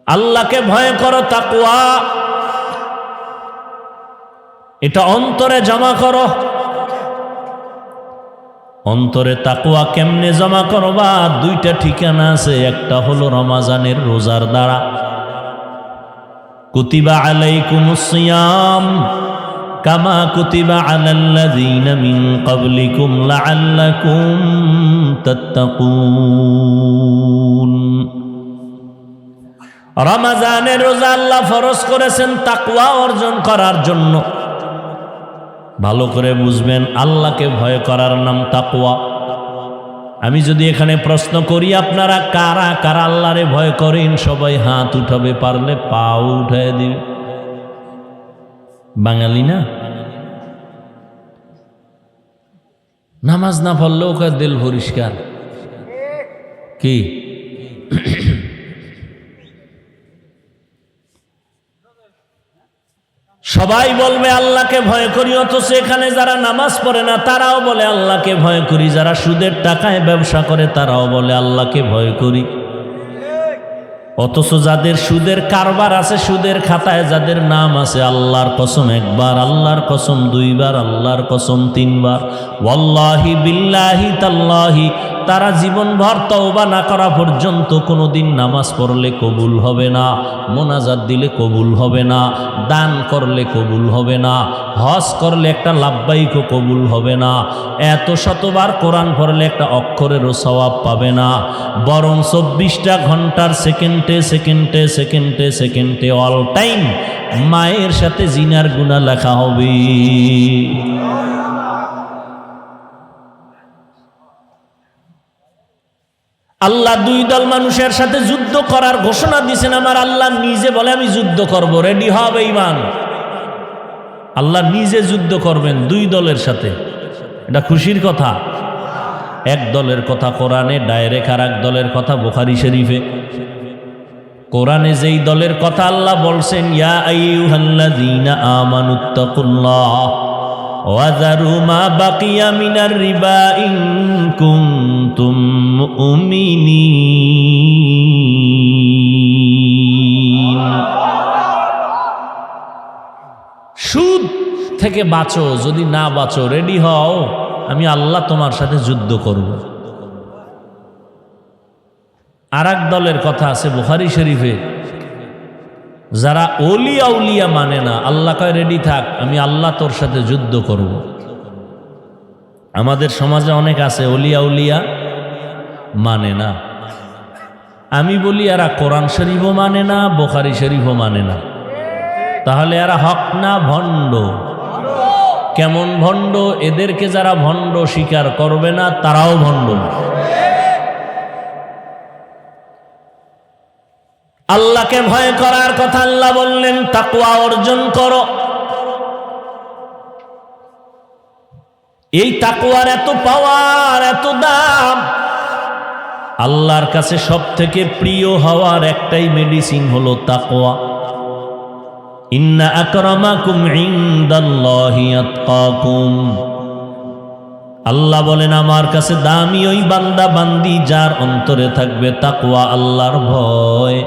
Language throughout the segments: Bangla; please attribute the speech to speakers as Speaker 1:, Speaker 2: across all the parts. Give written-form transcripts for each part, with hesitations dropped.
Speaker 1: আল্লাহকে ভয় করো, তাকওয়া এটা অন্তরে জমা করো। অন্তরে তাকওয়া কেমনে জমা করবা? দুইটা ঠিকানা আছে। একটা হলো রমাজানের রোজার দ্বারা, কুতিবা আলাইকুমুস সিয়াম কামা কুতিবা আলাল্লাযীনা মিন ক্বাবলিকুম লাআল্লাকুম তাত্তাকুন। রমজানের রোজা আল্লাহ ফরজ করেছেন তাকওয়া অর্জন করার জন্য। ভালো করে বুঝবেন, আল্লাহকে ভয় করার নাম তাকওয়া। আমি যদি এখানে প্রশ্ন করি, আপনারা কারা কারা আল্লাহরে ভয় করেন? সবাই হাত উঠাবে, পারলে পাও উঠায় দিবে। বাঙালি না, নামাজ না পড়লেও কার দিল পরিষ্কার। কি সবাই বলবে আল্লাহকে ভয় করি, অথচ এখানে যারা নামাজ পড়ে না তারাও বলে আল্লাহকে ভয় করি। যারা সুদের টাকায় ব্যবসা করে তারাও বলে আল্লাহকে ভয় করি। অথচ যাদের সুদের কারবার আছে, সুদের খাতায় যাদের নাম আছে, আল্লাহর কসম একবার, আল্লাহর কসম দুইবার, আল্লাহর কসম তিনবার, ওয়াল্লাহি বিল্লাহি তাল্লাহি, তারা জীবনভর তওবা না করা পর্যন্ত কোনোদিন নামাজ পড়লে কবুল হবে না, মোনাজাত দিলে কবুল হবে না, দান করলে কবুল হবে না, হজ করলে একটা লাব্বাইকও কবুল হবে না, এত শতবার কোরআন পড়লে একটা অক্ষরেরও সওয়াব পাবে না, বরং 24টা ঘন্টার সেকেন্ডে সেকেন্ডে সেকেন্ডে সেকেন্ডে অল টাইম মায়ের সাথে জিনার গুনাহ লেখা হবে। আল্লাহ দুই দল মানুষের সাথে যুদ্ধ করার ঘোষণা দিয়েছেন। আমার আল্লাহ নিজে বলে আমি যুদ্ধ করব, রেডি হবে ইমান। আল্লাহ নিজে যুদ্ধ করবেন দুই দলের সাথে, এটা খুশির কথা। এক দলের কথা কোরআনে ডাইরেক্ট, আর এক দলের কথা বুখারী শরীফে। কোরআনে যেই দলের কথা আল্লাহ বলছেন, ইয়া আইয়ুহাল্লাযীনা আমানুত্তাকুল্লাহ ওয়াযারু মা বাকিয়া মিনার রিবা ইন কুনতুম মুমিনিন। সুদ থেকে বাঁচো, যদি না বাঁচো রেডি হও, আমি আল্লাহ তোমার সাথে যুদ্ধ করব। আর এক দলের কথা আছে বুখারী শরীফে, যারা ওলিয়া উলিয়া মানে না, আল্লাহ কয় রেডি থাক, আমি আল্লাহ তোর সাথে যুদ্ধ করব। আমাদের সমাজে অনেক আছে ওলিয়া উলিয়া মানে না। আমি বলি এরা কোরআন শরীফও মানে না, বুখারী শরীফও মানে না, তাহলে এরা হক না ভণ্ড? কেমন ভণ্ড? এদেরকে যারা ভণ্ড স্বীকার করবে না তারাও ভণ্ড। আল্লাহকে ভয় করার কথা আল্লাহ বললেন, তাকওয়া অর্জন করো। এই তাকওয়ার এত পাওয়ার, এত দাম। আল্লাহর কাছে সব থেকে প্রিয় হওয়ার একটাই মেডিসিন হলো তাকওয়া। ইন্না আকরামাকুম ইনদাল্লাহি আতকাকুম। আল্লাহ বলেন আমার কাছে দামি ওই বান্দা বান্দি যার অন্তরে থাকবে তাকওয়া, আল্লাহর ভয়।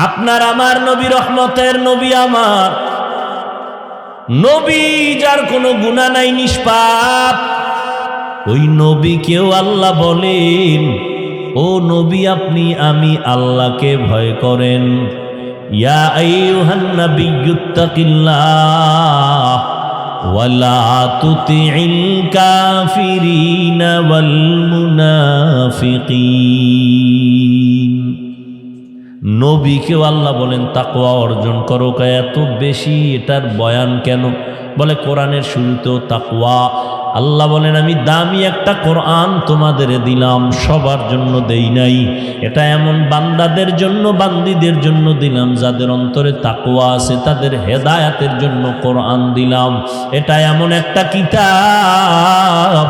Speaker 1: আপনার আমার নবী, রহমতের নবী, আমার নবী যার কোনো গুনাহ নাই, নিষ্পাপ, ওই নবীকেও আল্লাহ বলেন, ও নবী আপনি আমি আল্লাহকে ভয় করেন। ইয়া আইয়ুহান নাবিয়্যুত্তাকিল্লাহ ওয়ালা তুতিইল কাফিরিনা ওয়াল মুনাফিকিন। নবীকেও আল্লাহ বলেন তাকওয়া অর্জন করো। এত বেশি এটার বয়ান কেন? বলে কোরআনের শুরুতেও তাকওয়া। আল্লাহ বলেন আমি দামি একটা কোরআন তোমাদের দিলাম, সবার জন্য দেই নাই। এটা এমন বান্দাদের জন্য, বান্দীদের জন্য দিলাম যাদের অন্তরে তাকওয়া আছে, তাদের হেদায়াতের জন্য কোরআন দিলাম। এটা এমন একটা কিতাব,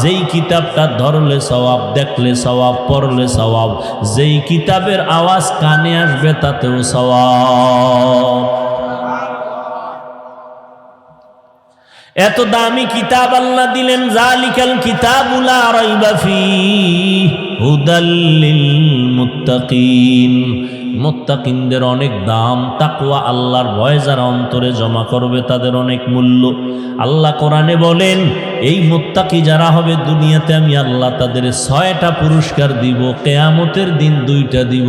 Speaker 1: যেই কিতাবটা ধরলে সওয়াব, দেখলে সওয়াব, পড়লে সওয়াব, যেই কিতাবের আওয়াজ কানে আসবে তাতেও সওয়াব। এত দামি কিতাব আল্লাহ দিলেন, জালিকাল কিতাবু লা রাইবা ফীহি হুদাল লিল মুত্তাকিন। মুত্তাকিনদের অনেক দাম, তাকওয়া আল্লাহর ভয় যারা অন্তরে জমা করবে তাদের অনেক মূল্য। আল্লাহ কোরআনে বলেন, এই মুত্তাকি যারা হবে দুনিয়াতে আমি আল্লাহ তাদের 6টা পুরস্কার দিব, কিয়ামতের দিন 2টা দিব।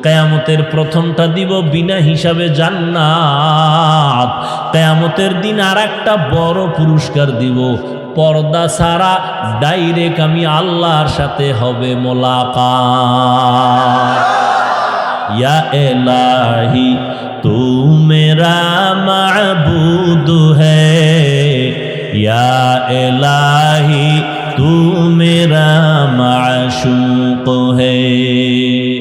Speaker 1: কিয়ামতের প্রথমটা দিব বিনা হিসাবে জান্নাত, কিয়ামতের দিন আরেকটা বড় পুরস্কার দিব, পর্দা ছাড়া ডাইরেক্ট আমি আল্লাহর সাথে হবে মোলাকাত। ইয়া ইলাহি তু মেরা মাবুদ হ্যায়, ইয়া ইলাহি তু মেরা মাশুক হ্যায়।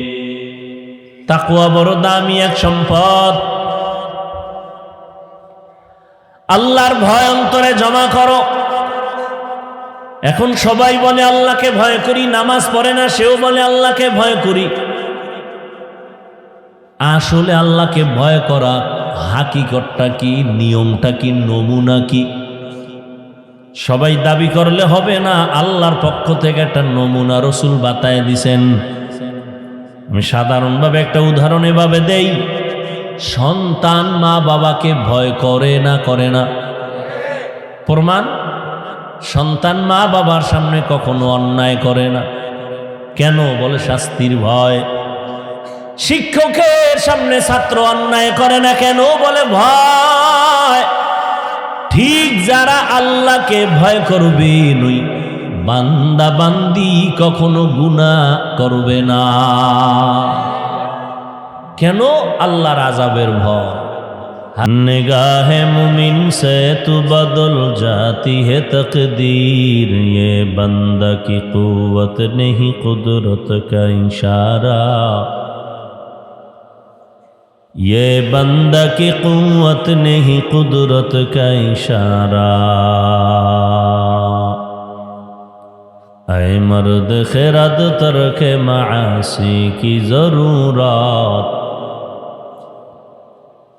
Speaker 1: তাকওয়া বড় দামি এক সম্পদ। আল্লাহর ভয় অন্তরে জমা করো। এখন সবাই বলে আল্লাহকে ভয় করি, নামাজ পড়ে না সেও বলে আল্লাহকে ভয় করি। আসলে আল্লাহকে ভয় করা হাকিকতটা কি, নিয়মটা কি, নমুনা কি? সবাই দাবি করলে হবে না, আল্লাহর পক্ষ থেকে একটা নমুনা রাসূল বাতায় দিছেন। আমি সাধারণভাবে একটা উদাহরণ এভাবে দেই, সন্তান মা বাবাকে ভয় করে না, করে না? প্রমাণ, সন্তান মা বাবার সামনে কখনো অন্যায় করে না। কেন? বলে শাস্তির ভয়। শিক্ষকের সামনে ছাত্র অন্যায় করে না, কেন? বলে ভয়। ঠিক যারা আল্লাহকে ভয় করবে নই, বান্দা বান্দি কখনো গুনাহ করবে না। কেন? আল্লাহর আযাবের ভয়। निगाहे मुमिन से तू बदल जाती है तकदीर, ये बंदा की कुव्वत नहीं कुदरत का इशारा, ये बंदा की कुव्वत नहीं कुदरत का इशारा। ऐ मर्द खिरद तरके मासी की जरूरत,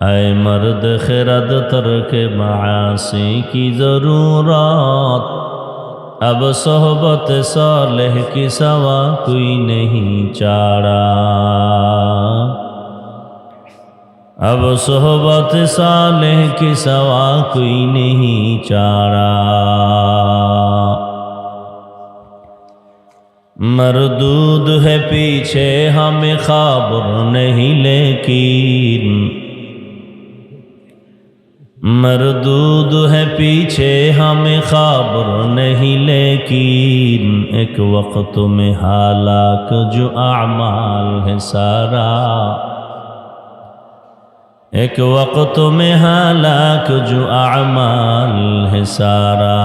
Speaker 1: ऐ मर्द खिरद तरके मासी की जरूरत, अब सोहबत सालेह की सवा कोई नहीं चारा, अब सोहबत सालेह की सवा कोई नहीं चारा। मरदूद है पीछे हमें खबर नहीं लेकिन, मरदूद है पीछे हमें खबर नहीं लेकिन, एक वक्त में हालाक जो अमाल है सारा, एक वक्त में हालाक जो अमाल है सारा।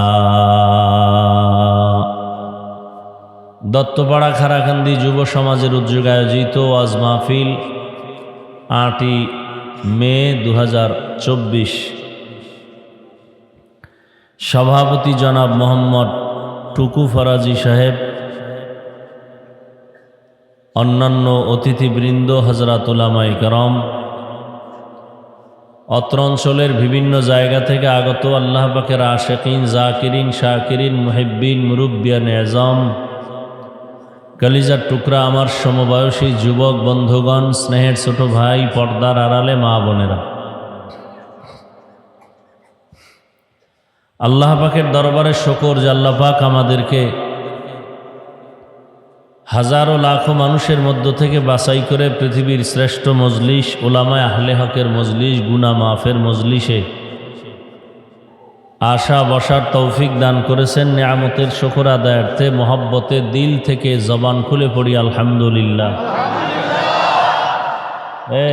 Speaker 1: দত্তপাড়া খারাকান্দি যুব সমাজের উদ্যোগে আয়োজিত ওয়াজ মাহফিল 8ই মে 2024, সভাপতি জনাব মোহাম্মদ টুকু ফরাজি সাহেব, অন্যান্য অতিথিবৃন্দ, হযরত উলামায়ে কেরাম, অত্র অঞ্চলের বিভিন্ন জায়গা থেকে আগত আল্লাহ পাকের আশিকিন, জাকিরিন, শাকিরিন, মুহিব্বিন, মুরব্বিয়ান এজাম, কলিজার টুকরা আমার সমবয়সী যুবক বন্ধুগণ, স্নেহের ছোট ভাই, পর্দার আড়ালে মা বোনেরা, আল্লাহ পাকের দরবারে শুকর যে আল্লাহ পাক আমাদেরকে হাজারো লাখো মানুষের মধ্য থেকে বাছাই করে পৃথিবীর শ্রেষ্ঠ মজলিস, উলামায়ে আহলে হকের মজলিস, গুনাহ মাফের মজলিসে আশা বসার তৌফিক দান করেছেন। নিয়ামতের শুকর আদায়ার্থে মহব্বতে দিল থেকে জবান খুলে পড়ি আলহামদুলিল্লাহ।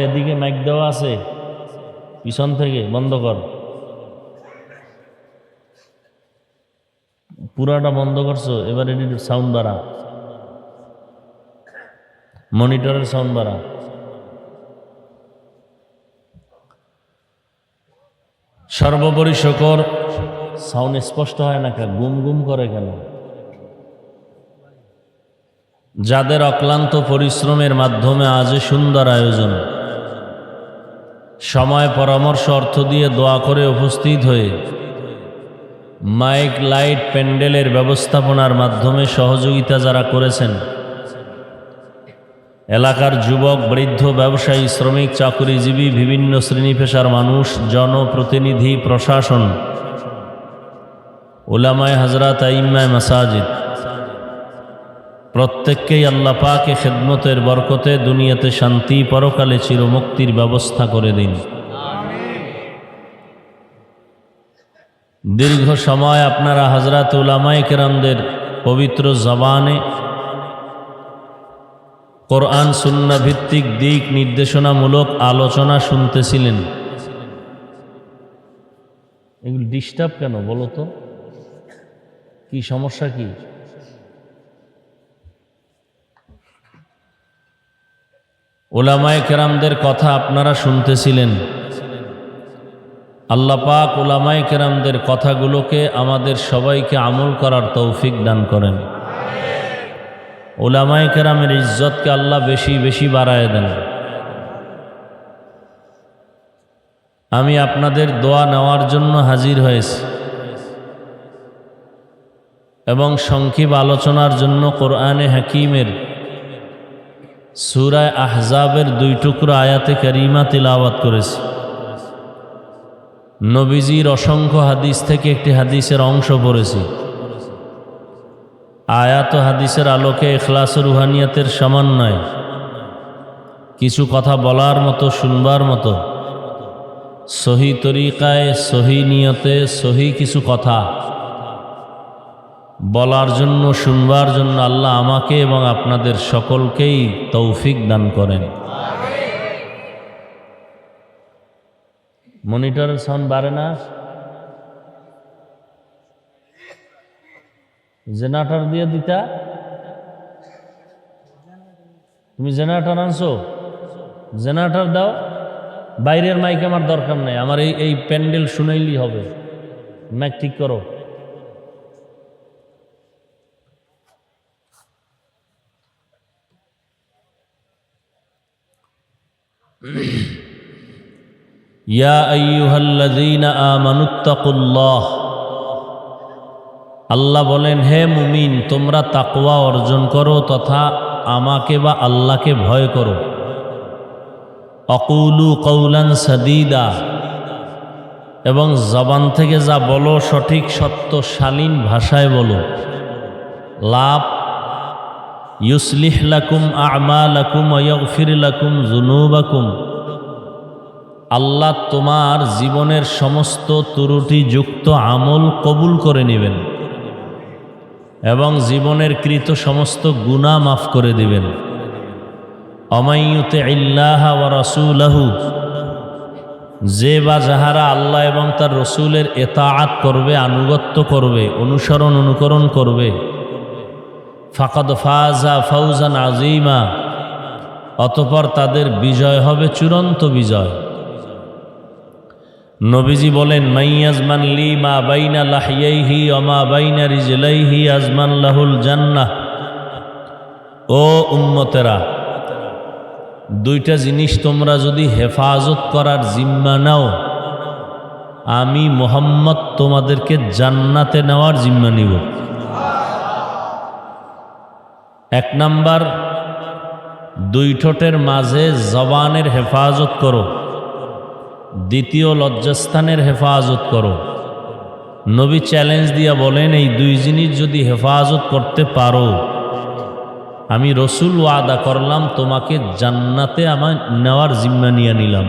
Speaker 1: এদিকে মাইক দেওয়া আছে, পিছন থেকে বন্ধ কর, পুরাটা বন্ধ করছো, এবার এটির সাউন্ড বাড়া, মনিটরের সাউন্ড বাড়া। সর্বোপরি শুকর, সাউন্ড স্পষ্ট হয় না কেন, গুম গুম করে কেন? যাদের অক্লান্ত পরিশ্রমের মাধ্যমে আজ সুন্দর আয়োজন, সময়, পরামর্শ, অর্থ দিয়ে দোয়া করে উপস্থিত হয়ে মাইক, লাইট, প্যান্ডেলের ব্যবস্থাপনার মাধ্যমে সহযোগিতা যারা করেছেন, এলাকার যুবক, বৃদ্ধ, ব্যবসায়ী, শ্রমিক, চাকুরিজীবী, বিভিন্ন শ্রেণী পেশার মানুষ, জনপ্রতিনিধি, প্রশাসন, উলামায়ে হযরত, আইম্মায়ে মাসাজিদ, প্রত্যেককেই আল্লাহ পাকে খেদমতের বরকতে দুনিয়াতে শান্তি, পরকালে চিরমুক্তির ব্যবস্থা করে দিন। দীর্ঘ সময় আপনারা হযরত উলামায়ে কেরামদের পবিত্র জবানে কোরআন সুন্নাহ ভিত্তিক দিক নির্দেশনামূলক আলোচনা শুনতেছিলেন। এগুলো ডিস্টার্ব কেন বলো তো? কি সমস্যা কি? উলামায়ে কেরামদের কথা আপনারা শুনতেছিলেন। আল্লাহ পাক উলামায়ে কেরামদের কথাগুলোকে আমাদের সবাইকে আমল করার তৌফিক দান করেন। উলামায়ে কেরামের ইজ্জতকে আল্লাহ বেশি বেশি বাড়ায় দেন। আমি আপনাদের দোয়া নেওয়ার জন্য হাজির হয়েছি এবং সংক্ষিপ্ত আলোচনার জন্য কোরআনে হাকিমের সূরা আহজাবের 2 টুকরো আয়াতে কারিমা তিলাওয়াত করেছি। নবীজির অসংখ্য হাদিস থেকে একটি হাদিসের অংশ পড়েছি। আয়াত ও হাদিসের আলোকে ইখলাস ও রুহানিয়াতের সমন্বয়ে কিছু কথা বলার মতো, শুনবার মতো, সহি তরিকায়, সহি নিয়তে, সহি কিছু কথা বলার জন্য, শুনবার জন্য আল্লাহ আমাকে এবং আপনাদের সকলকেই তৌফিক দান করেন। মনিটরের সাউন্ড বাড়ে না? জেনারেটর দিয়ে দিতা? তুমি জেনারেটর আনছো? জেনারেটর দাও। বাইরের মাইক আমার দরকার নাই, আমার এই প্যান্ডেল শুনাইলেই হবে। মাইক ঠিক করো। ইয়া আইয়ুহাল্লাযীনা আমানুত্তাকুল্লাহ, আল্লাহ বলেন, হে মুমিন, তোমরা তাকওয়া অর্জন করো তথা আমাকে বা আল্লাহকে ভয় করো। আকুলু কওলান সাদীদা, এবং জবান থেকে যা বলো সঠিক, সত্য, শালীন ভাষায় বলো। লাভ, ইউসলিহ লাকুম আমালাকুম ওয়া ইয়াগফির লাকুম যুনুবাকুম, আল্লাহ তোমার জীবনের সমস্ত ত্রুটিযুক্ত আমল কবুল করে নেবেন এবং জীবনের কৃত সমস্ত গুনাহ মাফ করে দিবেন। অমাইয়ুতিল্লাহ ওয়া রাসূলাহু, যে বা যাহারা আল্লাহ এবং তার রসুলের ইতাআত করবে, আনুগত্য করবে, অনুসরণ অনুকরণ করবে, ফাকাদ ফাজা ফাওজান আযীমা, অতঃপর তাদের বিজয় হবে চূড়ান্ত বিজয়। নবীজি বলেন, মাইয়াজমান লি মা বাইনা লাহইয়াইহি ওয়া মা বাইনা রিজলাইহি আজমান লাহুল জান্নাহ। ও উম্মতেরা, দুইটা জিনিস তোমরা যদি হেফাজত করার জিম্মা নাও, আমি মুহাম্মদ তোমাদেরকে জান্নাতে নেওয়ার জিম্মা নিব। 1 নাম্বার, 2 ঠোঁটের মাঝে জবানের হেফাজত করো। 2, লজ্জাস্থানের হেফাজত করো। নবী চ্যালেঞ্জ দিয়া বলেন, এই 2 জিনিস যদি হেফাজত করতে পারো, আমি রসুল ওয়াদা করলাম তোমাকে জান্নাতে আমার নেওয়ার জিম্মা নিয়ে নিলাম।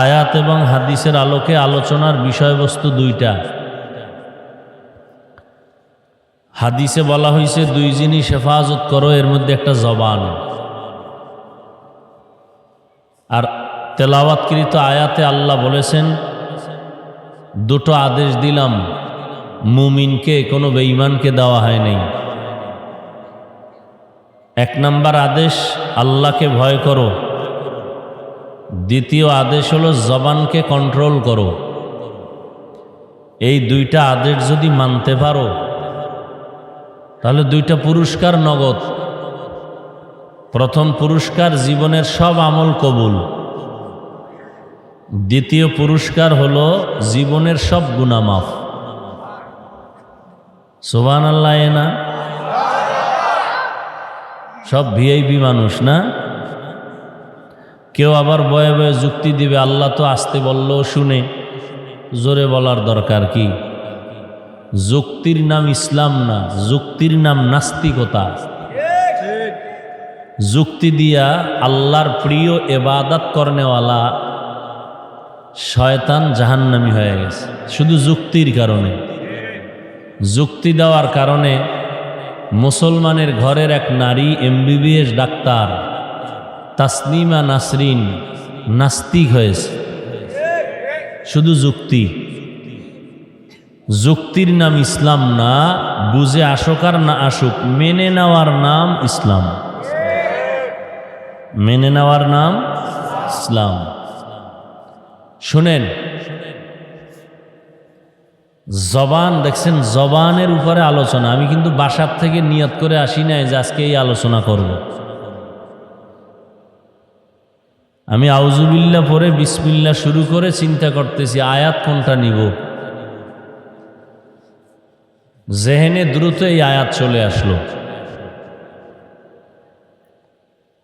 Speaker 1: আয়াত এবং হাদিসের আলোকে আলোচনার বিষয়বস্তু 2টা। হাদিসে বলা হয়েছে 2 জিনিস হেফাজত করো, এর মধ্যে একটা জবান। আর তেলাওয়াতকৃত আয়াতে আল্লাহ বলেছেন, 2টো আদেশ দিলাম, মুমিনকে, কোনো বেঈমানকে দেওয়া হয় নাই। 1 নাম্বার আদেশ, আল্লাহকে ভয় করো। 2য় আদেশ হলো জবানকে কন্ট্রোল করো। এই 2টা আদেশ যদি মানতে পারো, তাহলে 2টা পুরস্কার নগদ। প্রথম পুরস্কার, জীবনের সব আমল কবুল। 2য় পুরস্কার হলো জীবনের সব গুনাহ মাফ। সুবহানাল্লাহ। না সব ভিআইপি মানুষ না। কেউ আবার বয়ে বয়ে যুক্তি দিবে, আল্লাহ তো আসতে বললেও শুনে, জোরে বলার দরকার কি? যুক্তির নাম ইসলাম না, যুক্তির নাম নাস্তিকতা। যুক্তি দিয়া আল্লাহর প্রিয় ইবাদত করনেওয়ালা শয়তান জাহান্নামী হয়ে গেছে শুধু যুক্তির কারণে। যুক্তি দেওয়ার কারণে মুসলমানের ঘরের এক নারী এমবিবিএস ডাক্তার তাসনিমা নাসরিন নাস্তিক হয়েছে শুধু যুক্তি। যুক্তির নাম ইসলাম না, বুঝে আসুক আর না আসুক, মেনে নেওয়ার নাম ইসলাম, মেনে নেওয়ার নাম ইসলাম। শুনেন, জবান দেখছেন, জবানের উপরে আলোচনা। আমি কিন্তু বাসার থেকে নিয়ত করে আসি নাই যে আজকে এই আলোচনা করব। আমি আউযুবিল্লাহ পরে বিসমিল্লাহ শুরু করে চিন্তা করতেছি আয়াত কোনটা নিব। জেহেনে দ্রুত এই আয়াত চলে আসলো।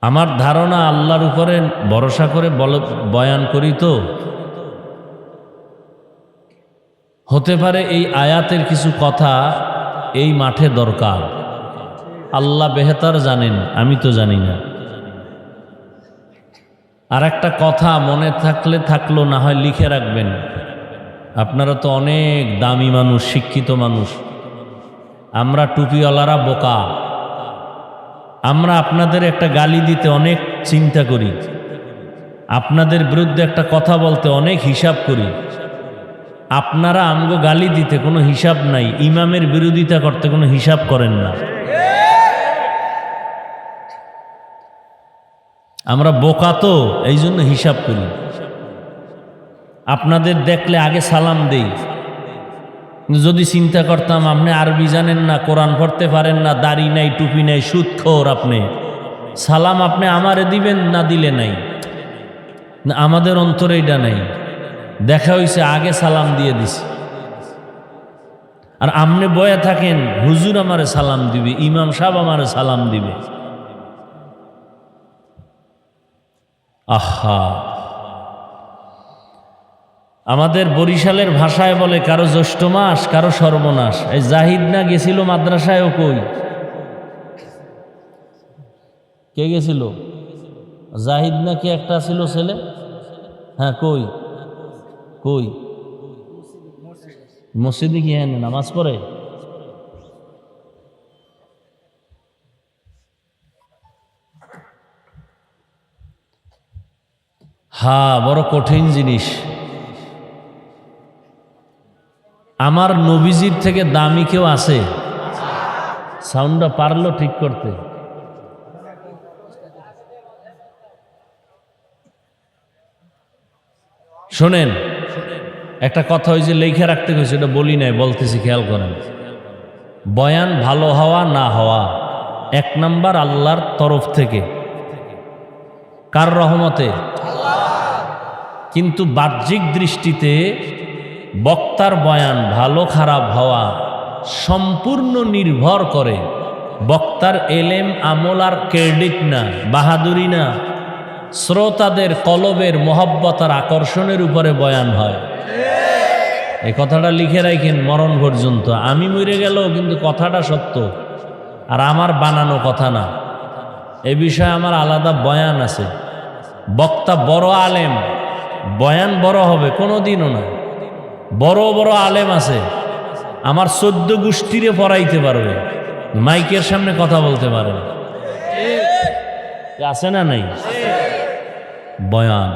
Speaker 1: আমার ধারণা আল্লাহর উপরে ভরসা করে বয়ান করি, তো হতে পারে এই আয়াতের কিছু কথা এই মাঠে দরকার। আল্লাহ বেহতার জানেন, আমি তো জানি না। আর একটা কথা মনে থাকলে থাকলো, না হয় লিখে রাখবেন। আপনারা তো অনেক দামি মানুষ, শিক্ষিত মানুষ, আমরা টুপিওয়ালারা বোকা। আমরা আপনাদের একটা গালি দিতে অনেক চিন্তা করি, আপনাদের বিরুদ্ধে একটা কথা বলতে অনেক হিসাব করি। আপনারা আমগো গালি দিতে কোনো হিসাব নাই, ইমামের বিরোধিতা করতে কোনো হিসাব করেন না। আমরা বোকা তো, এই জন্য হিসাব করি। আপনাদের দেখলে আগে সালাম দেই। যদি চিন্তা করতাম আপনি আরবি জানেন না, কোরআন পড়তে পারেন না, দাড়ি নাই, টুপি নাই, সুদখোর, আপনি সালাম আপনি আমারে দিবেন না, দিলে নাই। আমাদের অন্তরে এটা নাই, দেখা হয়েছে আগে সালাম দিয়ে দিছি। আর আমনে বয়ে থাকেন হুজুর আমারে সালাম দিবে, ইমাম সাহেব আমারে সালাম দিবে। আহা, আমাদের বরিশালের ভাষায় বলে কারো জ্যৈষ্ঠ মাস, কারো সর্বনাশ। এই জাহিদ না গেছিল মাদ্রাসায়, ও কই? কে গেছিল? জাহিদ না কি একটা ছিল ছেলে? হ্যাঁ, কই কই? মসজিদে কি হ্যাঁ নামাজ পড়ে? হ্যাঁ, বড় কঠিন জিনিস। আমার নবীজির থেকে দামি কেউ আছে? সাউন্ডটা পারলো ঠিক করতে? শোনেন, একটা কথা ওই যে লেখা রাখতে গেছে, এটা বলি নাই, বলতেছি, খেয়াল করেন। বয়ান ভালো হওয়া না হওয়া এক নাম্বার আল্লাহর তরফ থেকে। কার রহমতে? কিন্তু বাহ্যিক দৃষ্টিতে বক্তার বয়ান ভালো খারাপ হওয়া সম্পূর্ণ নির্ভর করে বক্তার এলেম, আমল আর ক্রেডিট না, বাহাদুরি না, শ্রোতাদের কলবের মহব্বত আর আকর্ষণের উপরে বয়ান হয়। এই কথাটা লিখে রাখেন মরণ পর্যন্ত। আমি মরে গেলেও কিন্তু কথাটা সত্য, আর আমার বানানো কথা না। এ বিষয়ে আমার আলাদা বয়ান আছে। বক্তা বড় আলেম, বয়ান বড় হবে কোনোদিনও না। বড় বড় আলেম আছে, আমার 14 গোষ্ঠীরে পড়াইতে পারবে, মাইকের সামনে কথা বলতে পারে না। আছে না নাই? বয়ান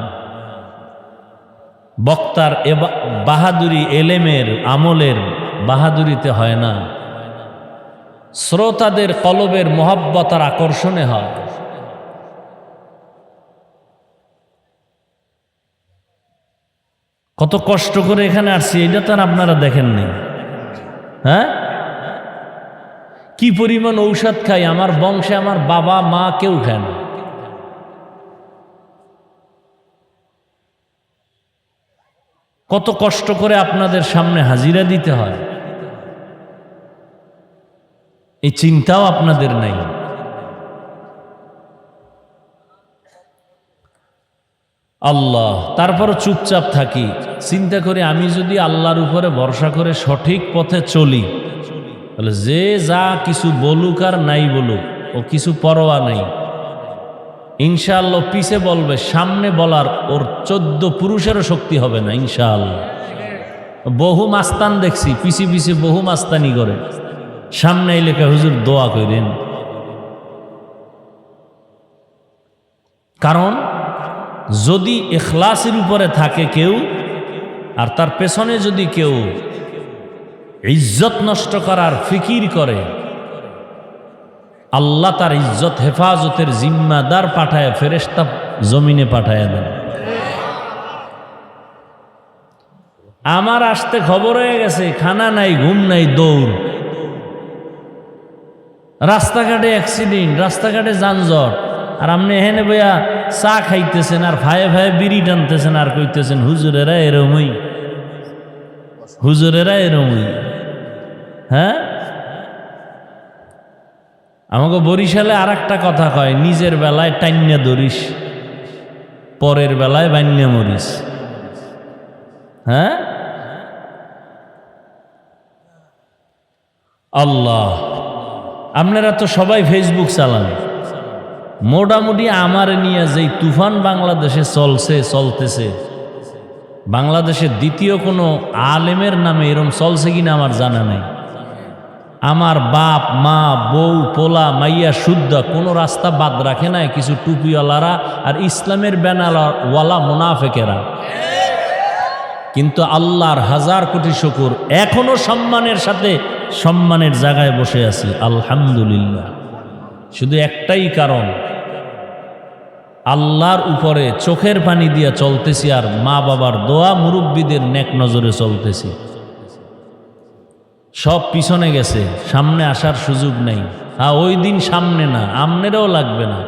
Speaker 1: বক্তার বাহাদুরি এলেমের আমলের বাহাদুরিতে হয় না, শ্রোতাদের কলবের মহব্বত আর আকর্ষণে হয়। কত কষ্ট করে এখানে আসছি, এটা তো আর আপনারা দেখেননি। হ্যাঁ, কি পরিমাণ ঔষধ খাই, আমার বংশে আমার বাবা মা কেউ খায় না। কত কষ্ট করে আপনাদের সামনে হাজিরা দিতে হয়, এই চিন্তাও আপনাদের নাই। আল্লাহ, তারপরও চুপচাপ থাকি, চিন্তা করি আমি যদি আল্লাহর উপরে ভরসা করে সঠিক পথে চলি, তাহলে যে যা কিছু বলুক আর নাই বলুক, ও কিছু পরোয়া নাই। ইনশাআল্লাহ পিছে বলবে, সামনে বলার ওর 14 পুরুষেরও শক্তি হবে না ইনশাআল্লাহ। বহু মাস্তান দেখছি পিছে পিছে বহু মাস্তানি করে, সামনে এলাকা হুজুর দোয়া করেন। কারণ যদি ইখলাসের উপরে থাকে কেউ, আর তার পেছনে যদি কেউ ইজ্জত নষ্ট করার ফিকির করে, আল্লাহ তার ইজ্জত হেফাজতের জিম্মাদার পাঠায়, ফেরেশতা জমিনে পাঠায় দেন। আমার আসতে খবর হয়ে গেছে, খানা নাই ঘুম নাই দৌড়, রাস্তাঘাটে অ্যাক্সিডেন্ট, রাস্তাঘাটে যানজট, আর আপনি এখানে বইয়া চা খাইতেছেন আর ভাইয়ে ভাইয়ে বিড়ি টানতেছেন আর কইতেছেন হুজুরেরা এরমই, হুজুরেরা এরমই। হ্যাঁ, আমাকে বরিশালে আর একটা কথা কয়, নিজের বেলায় টাইন্যা ধরিস, পরের বেলায় বান্যা মরিস। হ্যাঁ, আল্লাহ, আপনারা তো সবাই ফেসবুক চালান, মোটামুটি আমার নিয়ে যেই তুফান বাংলাদেশে চলতেছে, বাংলাদেশের দ্বিতীয় কোনো আলেমের নামে এরম চলছে কিনা আমার জানা নাই। আমার বাপ মা বউ পোলা মাইয়া শুদ্ধা কোনো রাস্তা বাদ রাখে নাই, কিছু টুপিওয়ালারা আর ইসলামের ব্যানারওয়ালা মুনাফেকেরা। কিন্তু আল্লাহর হাজার কোটি শুকর, এখনো সম্মানের সাথে সম্মানের জায়গায় বসে আছি আলহামদুলিল্লাহ। শুধু একটাই কারণ, আল্লাহর উপরে চোখের পানি দিয়া চলতেছি, আর মা বাবার দোয়া মুরব্বীদের নেক নজরে চলতেছি। সব পিছনে গেছে, সামনে আসার সুযোগ নেই। ওই দিন সামনে না, আমনেরও লাগবে না।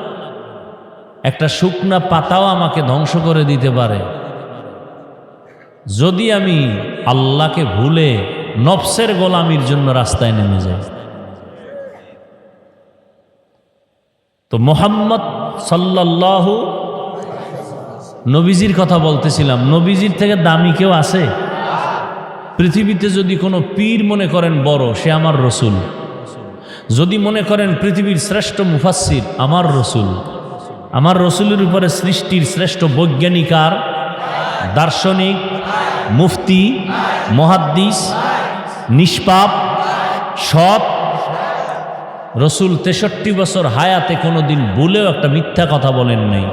Speaker 1: একটা শুকনা পাতাও আমাকে ধ্বংস করে দিতে পারে যদি আমি আল্লাহকে ভুলে নফসের গোলামির জন্য রাস্তায় নেমে যাই। তো মুহাম্মদ সাল্লাল্লাহু নবীজির কথা বলতেছিলাম, নবীজির থেকে দামি কেউ আছে পৃথিবীতে? যদি কোনো পীর মনে করেন বড়, সে আমার রসুল। যদি মনে করেন পৃথিবীর শ্রেষ্ঠ মুফাসসির, আমার রসুল। আমার রসুলের উপরে সৃষ্টির শ্রেষ্ঠ বৈজ্ঞানিক আর দার্শনিক, মুফতি, মুহাদ্দিস, নিষ্পাপ, সৎ রসুল 63 বছর হায়াতে কোনোদিন ভুলেও একটা মিথ্যা কথা বলেন নাই।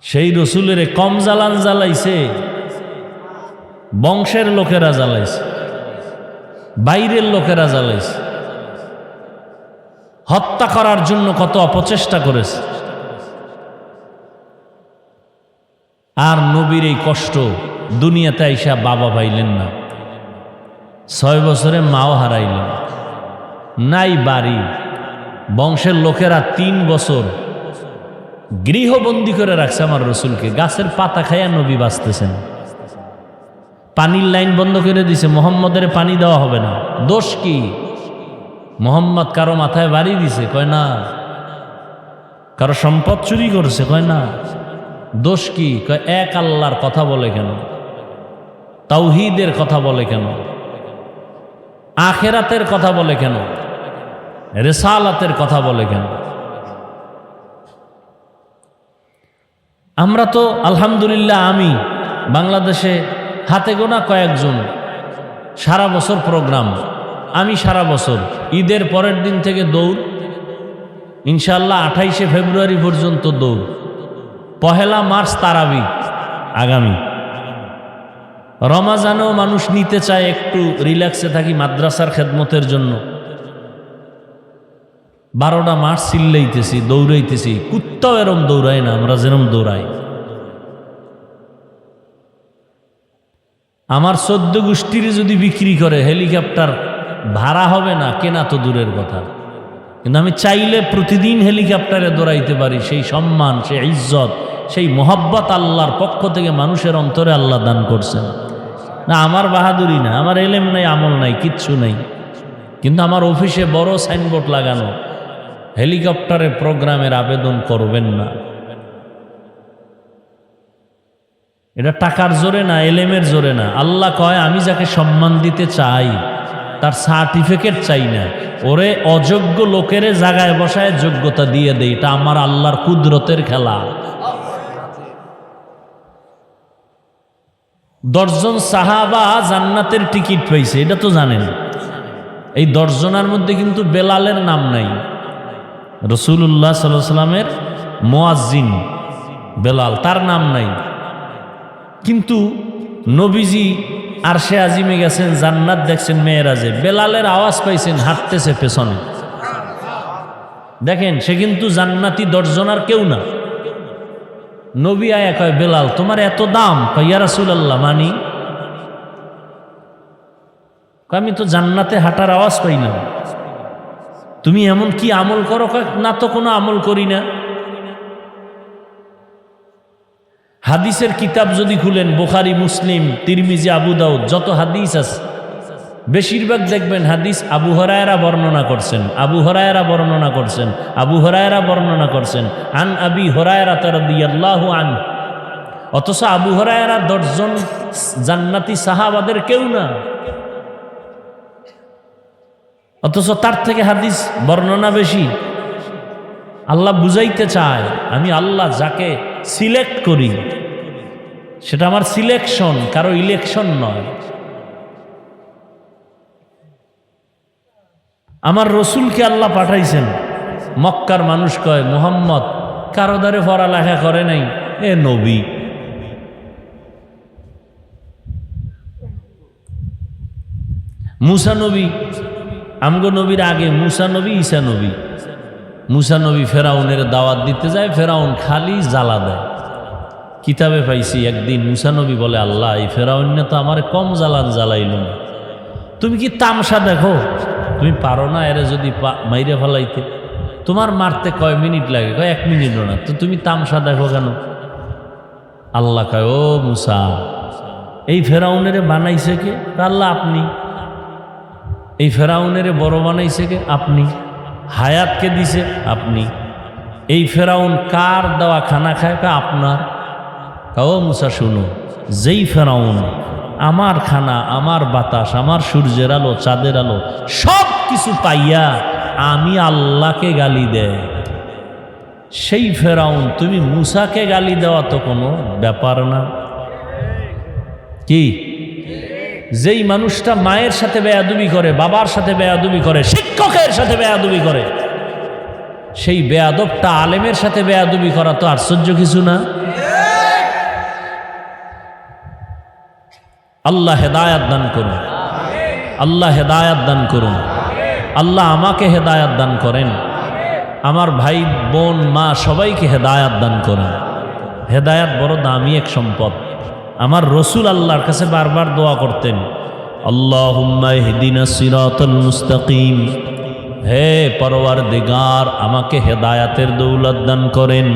Speaker 1: সেই রসুলের কম জ্বালান জ্বালাইছে বংশের লোকেরা, জ্বালাইছে বাইরের লোকেরা, জ্বালাইছে হত্যা করার জন্য কত অপচেষ্টা করেছে। আর নবীর এই কষ্ট দুনিয়াতে আইসা বাবা পাইলেন না, 6 বছরে মাও হারাইলেন, নাই বাড়ি। বংশের লোকেরা 3 বছর গৃহবন্দী করে রাখছে আমার রসুলকে। গাছের পাতা খাইয়া নবী বাঁচতেছেন। পানির লাইন বন্ধ করে দিছে, মোহাম্মদের পানি দেওয়া হবে না। দোষ কি? মোহাম্মদ কারো মাথায় বাড়ি দিছে? কয় না। কারো সম্পদ চুরি করছে? কয় না। দোষ কি? কয় এক আল্লাহর কথা বলে কেন, তাওহীদের কথা বলে কেন, আখেরাতের কথা বলে কেন, রিসালাতের কথা বলে কেন? আমরা তো আলহামদুলিল্লাহ, আমি বাংলাদেশে হাতে গোনা কয়েকজন সারা বছর প্রোগ্রাম, আমি সারা বছর ঈদের পরের দিন থেকে দৌড়, ইনশাআল্লাহ 28শে ফেব্রুয়ারি পর্যন্ত দৌড়, 1 মার্চ তারাবি আগামী। রমাজানেও মানুষ নিতে চায় একটু রিল্যাক্সে থাকি মাদ্রাসার খেদমতের জন্য। 12টা মার্চ চিল্লাইতেছি, দৌড়াইতেছি, কুত্তাও এরম দৌড়ায় না, আমরা যেরম দৌড়াই। আমার 14 গোষ্ঠীর যদি বিক্রি করে হেলিকপ্টার ভাড়া হবে না, কেনা তো দূরের কথা। কিন্তু আমি চাইলে প্রতিদিন হেলিকপ্টারে দৌড়াইতে পারি। সেই সম্মান, সেই ইজ্জত, সেই মোহাব্বত আল্লাহর পক্ষ থেকে মানুষের অন্তরে আল্লাহ দান করছেন। না আমার বাহাদুরি না, আমার এলেম নাই, আমল নাই, কিচ্ছু নাই। কিন্তু আমার অফিসে বড় সাইনবোর্ড লাগানো, হেলিকপ্টারে প্রোগ্রামের আবেদন করবেন না। এটা টাকার জোরে না, এলেমের জোরে না। আল্লাহ কয় আমি যাকে সম্মান দিতে চাই তার সার্টিফিকেট চাই না, ওরে অযোগ্য লোকের জায়গায় বসায় যোগ্যতা দিয়ে দেই। এটা আমার আল্লাহর কুদরতের খেলা। 10 জন সাহাবা জান্নাতের টিকিট পাইছে, এটা তো জানেন। এই 10 জনের মধ্যে কিন্তু বেলালের নাম নাই। রাসূলুল্লাহ সাল্লাল্লাহু আলাইহি ওয়াসাল্লামের মুয়াজ্জিন বেলাল, তার নাম নাই। কিন্তু নবীজি আরশে আজিমে গেছেন, জান্নাত দেখছেন মেয়েরাজে, বেলালের আওয়াজ পাইছেন, হাঁটতেছে পেছনে। দেখেন, সে কিন্তু জান্নাতি 10 জনের কেউ না। নবী আয়া কয়, বেলাল তোমার এত দাম? কয়, ইয়া রাসূলুল্লাহ মানি। কয়, আমি তো জান্নাতে হাঁটার আওয়াজ পাই না। তুমি এমন কি আমল করো? কয়, না তো কোনো আমল করি না। হাদিসের কিতাব যদি খুলেন, বুখারী, মুসলিম, তিরমিজি, আবু দাউদ, যত হাদিস আছে বেশিরভাগ দেখবেন হাদিস আবু হুরায়রা বর্ণনা করছেন, আবু হুরায়রা বর্ণনা করছেন, আবু হুরায়রা বর্ণনা করছেন, আন আবি হুরায়রা রাদিয়াল্লাহু আনহু। অথচ আবু হুরায়রা 10 জন জান্নাতি সাহাবাদের কেউ না, অথচ তার থেকে হাদিস বর্ণনা বেশি। আল্লাহ বুঝাইতে চায়, আমি আল্লাহ যাকে সিলেক্ট করি সেটা আমার সিলেকশন, কারো ইলেকশন নয়। আমার রসুলকে আল্লাহ পাঠাইছেন। মক্কার মানুষ কয়, মুহাম্মদ কারো দ্বারে পড়ালেখা করে নাই, এ নবী। মুসা নবী, আমগো নবীর আগে মুসা নবী, ঈসা নবী। মুসা নবী ফেরাউনের দাওয়াত দিতে যায়, ফেরাউন খালি জ্বালা দেয়। কিতাবে পাইছি একদিন মুসা নবী বলে, আল্লাহ এই ফেরাউন্নে তো আমার কম জ্বালাইল না, তুমি কি তামসা দেখো? তুমি পারো না এরে যদি মাইরে ফেলাইতে? তোমার মারতে কয় মিনিট লাগে? কয় 1 মিনিটও না, তো তুমি তামসা দেখো কেন? আল্লাহ কয়, ও মুসা, এই ফেরাউনের বানাইছে কে? আল্লাহ আপনি। এই ফেরাউনের বড় বানাইছে কে? আপনি। হায়াতকে দিছে আপনি। এই ফেরাউন কার দেওয়া খানা খায়? আপনার। ও মুসা শুনো, যেই ফেরাউন আমার খানা, আমার বাতাস, আমার সূর্যের আলো, চাঁদের আলো সব কিছু পাইয়া আমি আল্লাহকে গালি দেয়, সেই ফেরাউন তুমি মুসাকে গালি দেওয়া তো কোনো ব্যাপার না। কি? যেই মানুষটা মায়ের সাথে বেয়াদবি করে, বাবার সাথে বেয়াদবি করে, শিক্ষকের সাথে বেয়াদবি করে, সেই বেয়াদবটা আলেমের সাথে বেয়াদবি করা তো আশ্চর্য কিছু না। আল্লাহ হেদায়াত দান করুন, আল্লাহ হেদায়াত দান করুন, আল্লাহ আমাকে হেদায়াত দান করেন, আমার ভাই বোন মা সবাইকে হেদায়াত দান করেন। হেদায়াত বড় দামি এক সম্পদ। আমার রসুল আল্লাহর কাছে বারবার দোয়া করতেন, আল্লাহুম্মা ইহদিনাস সিরাতাল মুস্তাকিম, হে পরওয়ারদিগার আমাকে হেদায়াতের দৌলত দান করেন।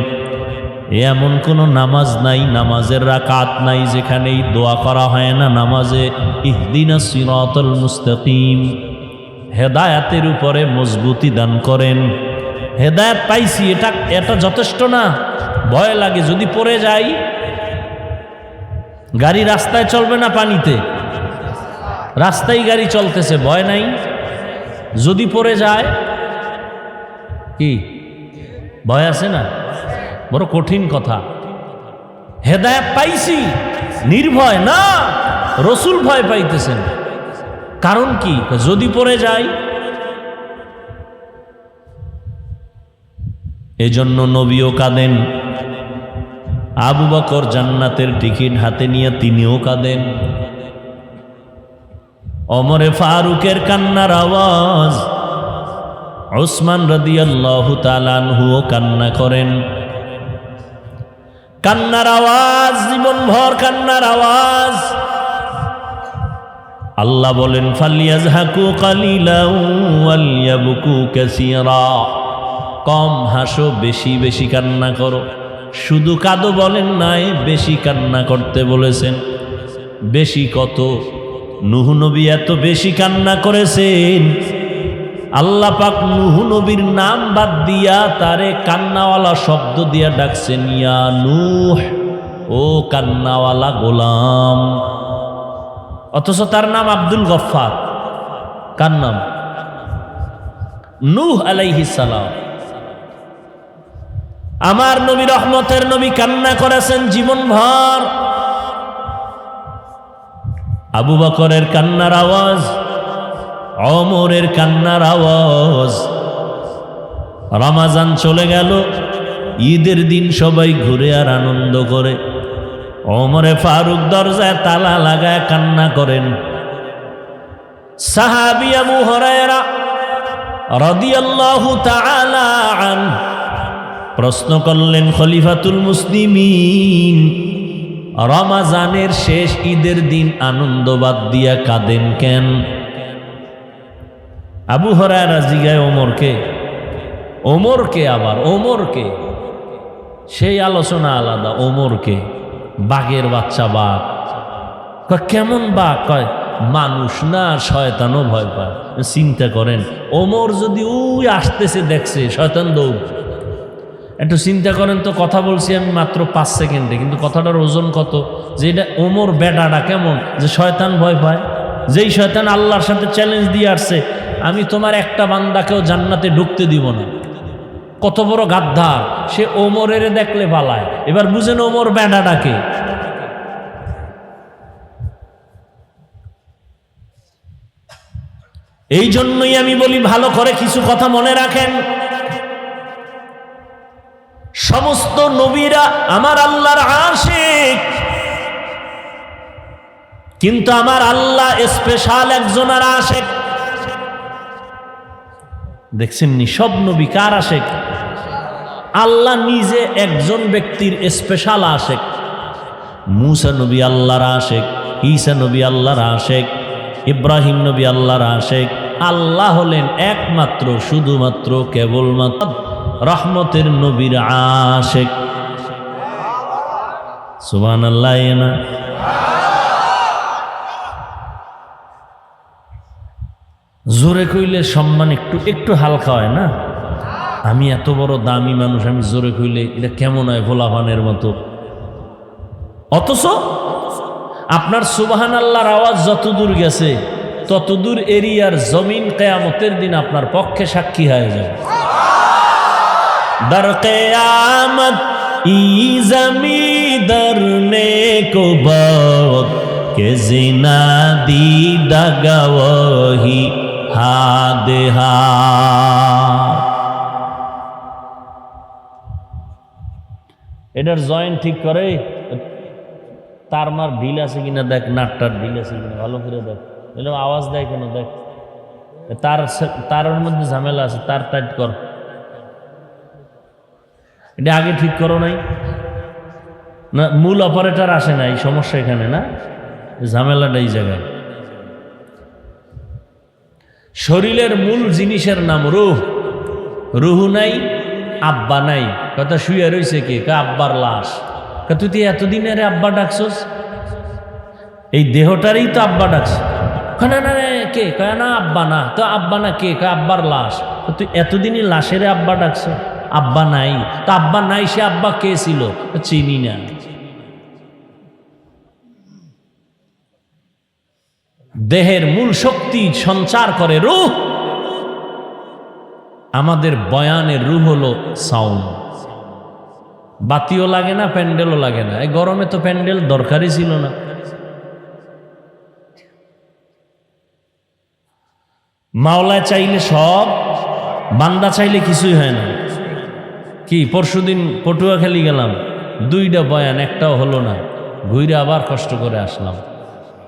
Speaker 1: এমন কোনো নামাজ নাই, নামাজের রাকাত নাই যেখানে এই দোয়া করা হয় না নামাজে, ইহদিনাস সিরাতাল মুস্তাকিম, হেদায়াতের উপরে মজবুতি দান করেন। হেদায়াত পাইছি, এটা যথেষ্ট না। ভয় লাগে যদি পড়ে যাই। গাড়ি রাস্তায় চলবে না পানিতে? রাস্তায় গাড়ি চলতেছে, ভয় নাই। যদি পড়ে যায় কি ভয় আছে না? বড় কঠিন কথা। হেদায়েত পাইছি, নির্ভয় না, রসুল ভয় পাইতেছেন। কারণ কি? যদি পড়ে যায়। এজন্য নবীও কাঁদেন, আবু বকর জান্নাতের টিকিট হাতে নিয়ে তিনিও কাঁদেন। ওমরে ফারুকের কান্নার আওয়াজ, উসমান রাদিয়াল্লাহু তাআলা আনহুও কান্না করেন। কান্নার আওয়াজ, জীবনভর কান্নার আওয়াজ। আল্লাহ বলেন, ফালিয়াজহাকু কালিলাও ওয়ালিয়াবকু কাসীরা, কম হাসো, বেশি বেশি কান্না করো। শুধু কাঁদো বলেন নাই, বেশি কান্না করতে বলেছেন। বেশি কত? নূহ নবী এত বেশি কান্না করেছেন, আল্লাহ পাক নূহ নবীর নাম বাদ দিয়া তারে কান্নাওয়ালা শব্দ দিয়া ডাকছেন, ইয়া নূহ ও কান্নাওয়ালা গোলাম। অথচ তার নাম আব্দুল গফফার। কার নাম? নূহ আলাইহিস সালাম। আমার নবী, রহমতের নবী, কান্না করেছেন জীবনভর। আবু বকরের কান্নার আওয়াজ, ওমরের কান্নার আওয়াজ। রমাজান চলে গেল, ঈদের দিন সবাই ঘুরে আর আনন্দ করে। ওমরে ফারুক দরজায় তালা লাগায় কান্না করেন। সাহাবী আবু হুরায়রা রাদিয়াল্লাহু তাআলা আনহু প্রশ্ন করলেন, খলিফাতুল মুসলিমিন, রমাজানের শেষ ঈদের দিন আনন্দ বাদ দিয়া কাঁদেন কেন? আবু হুরায়রা জিগায় ওমরকে আবার ওমরকে, সেই আলোচনা আলাদা। ওমরকে, বাঘের বাচ্চা বাঘ। কেমন বাঘ? কয় মানুষ না, শয়তানও ভয় পায়। চিন্তা করেন, ওমর যদি ওই আসতেছে দেখছে, শয়তান দৌড়। একটু চিন্তা করেন তো, কথা বলছি আমি মাত্র 5 সেকেন্ডে, কিন্তু কথাটার ওজন কত। যে এটা ওমর বেটাটা কেমন, যে শয়তান ভয় পায়। যেই শয়তান আল্লাহর সাথে চ্যালেঞ্জ দিয়ে আসছে, আমি তোমার একটা বান্দাকেও জান্নাতে ঢুকতে দিব না। কত বড় গাদ্দার সে, ওমরের দেখলে পালায়। এবার বুঝেন ওমর বেটাটাকে। এই জন্যই আমি বলি, ভালো করে কিছু কথা মনে রাখেন। সমস্ত নবীরা আমার আল্লাহর আশিক, কিন্তু আমার আল্লাহ স্পেশাল একজনের আশিক। দেখছেন নি, সব নবী কার আশিক? আল্লাহ নিজে একজন ব্যক্তির স্পেশাল আশিক। মুসা নবী আল্লাহর আশিক, ঈসা নবী আল্লাহর আশিক, ইব্রাহিম নবী আল্লাহর আশিক। আল্লাহ হলেন একমাত্র, শুধুমাত্র, কেবলমাত্র রহমতের নবীর আশিক। সুবহানাল্লাহ। না জোরে কইলে সম্মান একটু একটু হালকা হয় না? আমি এত বড় দামি মানুষ, আমি জোরে কইলে এটা কেমন হয়, ভোলাভানের মতো। অথচ আপনার সুবহানাল্লাহর আওয়াজ যতদূর গেছে, ততদূর এরিয়ার জমিন কিয়ামতের দিন আপনার পক্ষে সাক্ষী হয়ে যাবে। দর কিয়ামত ই জমিদার নে কো বাদ কে জিনা দি দাগাওহি হাদে হাত। এটার জয়েন্ট ঠিক করে, তার মার ঢিল আছে কিনা দেখ, নাটটার ঢিল আছে কিনা ভালো করে দেখ। এরকম আওয়াজ দেয় কেন দেখ। তারের মধ্যে ঝামেলা আছে, তার টাইট কর। এটা আগে ঠিক করো নাই না? মূল অপারেটর আসে না, এই সমস্যা এখানে না, ঝামেলাটা এই জায়গায়। শরীরের মূল জিনিসের নাম রূহ। রুহু নাই, আব্বা নাই। কথা শুয়ে রয়েছে কে? আব্বার লাশ। তুই তো এতদিনের আব্বা ডাকছস, এই দেহটারই তো আব্বা ডাকছ। না না কে? কয় না আব্বা না। তো আব্বা না কে? আব্বার লাশ। তুই এতদিনই লাশের আব্বা ডাকছ, আব্বা নাই। তো আব্বা নাই, সে আব্বা কে ছিল? চিনি না। দেহের মূল শক্তি সঞ্চার করে রূহ। আমাদের বয়ানের রূহ হলো সাউন্ড। বাতিও লাগে না, প্যান্ডেলও লাগে না। এই গরমে তো প্যান্ডেল দরকারই ছিল না। মাওলা চাইলে সব, বান্দা চাইলে কিছুই হয় না। কি পরশুদিন পটুয়াখালী গেলাম, 2টা বয়ান, একটাও হলো না। ঘুরে আবার কষ্ট করে আসলাম।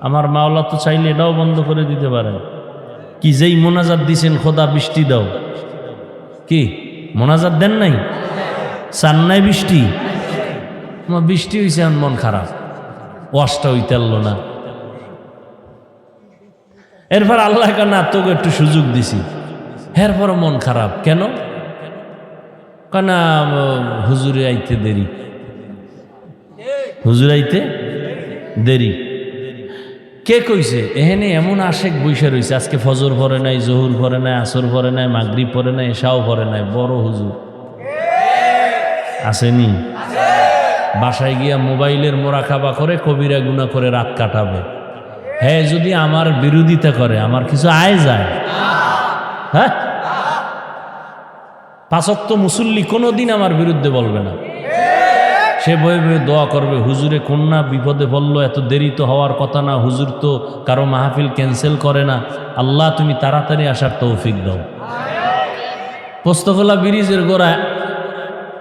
Speaker 1: আমার মাওলা তো চাইলে এটাও বন্ধ করে দিতে পারেন। কি যেই মোনাজাত দিছেন, খোদা বৃষ্টি দাও, কি মোনাজাত দেন নাই? চান নাই বৃষ্টি? আমার বৃষ্টি হয়েছে, আমার মন খারাপ, ওয়াশটা হইতে পারলো না। এরপর আল্লাহ না তোকে একটু সুযোগ দিছি, এরপর মন খারাপ কেন? কেন? হুজুরে আইতে দেরি, হুজুর আইতে দেরি। কে কইছে? এখানে এমন আশেক বৈশা রয়েছে, আজকে ফজর পরে নাই, জহুর পরে নাই, আসর পরে নাই, মাগরিব পরে নাই, এশাও পরে নাই। বড় হুজুর আসেনি? বাসায় গিয়া মোবাইলের মোরাকাবা করে কবিরা গুনাহ করে রাত কাটাবে। হ্যাঁ, যদি আমার বিরোধিতা করে আমার কিছু আয় যায়? হ্যাঁ, 5 ওয়াক্ত মুসল্লি কোনোদিন আমার বিরুদ্ধে বলবে না। সে বয়ে বয়ে দোয়া করবে, হুজুরে কন্যা বিপদে পড়লো, এত দেরি তো হওয়ার কথা না, হুজুর তো কারো মাহফিল ক্যান্সেল করে না, আল্লাহ তুমি তাড়াতাড়ি আসার তৌফিক দাও। পোস্তকলা ব্রিজের গোড়ায়